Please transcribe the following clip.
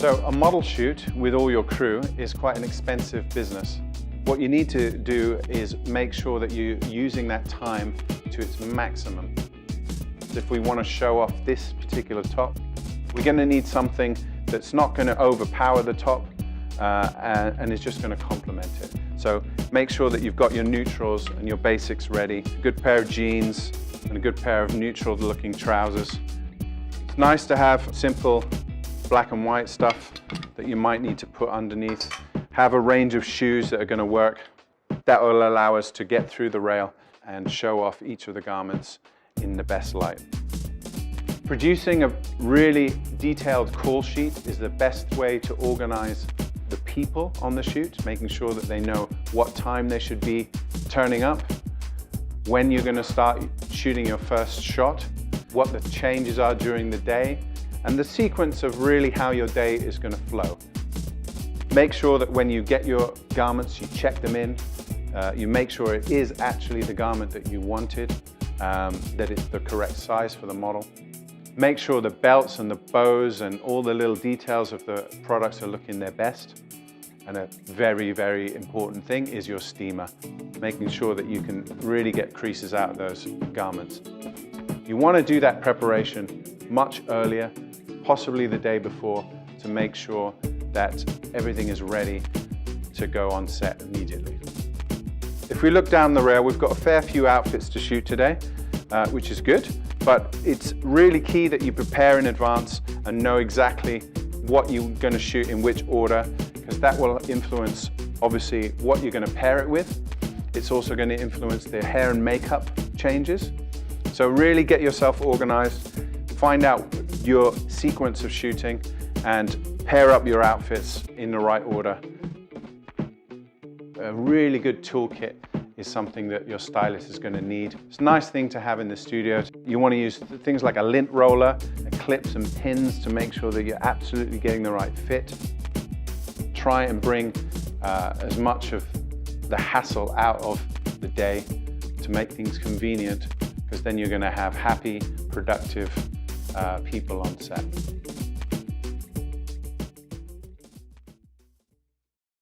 So a model shoot with all your crew is quite an expensive business. What you need to do is make sure that you're using that time to its maximum. If we want to show off this particular top, we're going to need something that's not going to overpower the top and is just going to complement it. So make sure that you've got your neutrals and your basics ready. A good pair of jeans and a good pair of neutral looking trousers. It's nice to have simple black and white stuff that you might need to put underneath. Have a range of shoes that are going to work. That will allow us to get through the rail and show off each of the garments in the best light. Producing a really detailed call sheet is the best way to organize the people on the shoot, making sure that they know what time they should be turning up, when you're going to start shooting your first shot, what the changes are during the day, and the sequence of really how your day is going to flow. Make sure that when you get your garments, you check them in, you make sure it is actually the garment that you wanted, that it's the correct size for the model. Make sure the belts and the bows and all the little details of the products are looking their best. And a very, very important thing is your steamer, making sure that you can really get creases out of those garments. You want to do that preparation much earlier, possibly the day before, to make sure that everything is ready to go on set immediately. If we look down the rail, we've got a fair few outfits to shoot today, which is good, but it's really key that you prepare in advance and know exactly what you're going to shoot in which order, because that will influence, obviously, what you're going to pair it with. It's also going to influence the hair and makeup changes. So really get yourself organized, find out your sequence of shooting, and pair up your outfits in the right order. A really good toolkit is something that your stylist is going to need. It's a nice thing to have in the studio. You want to use things like a lint roller, clips and pins to make sure that you're absolutely getting the right fit. Try and bring as much of the hassle out of the day to make things convenient, because then you're going to have happy, productive people on set.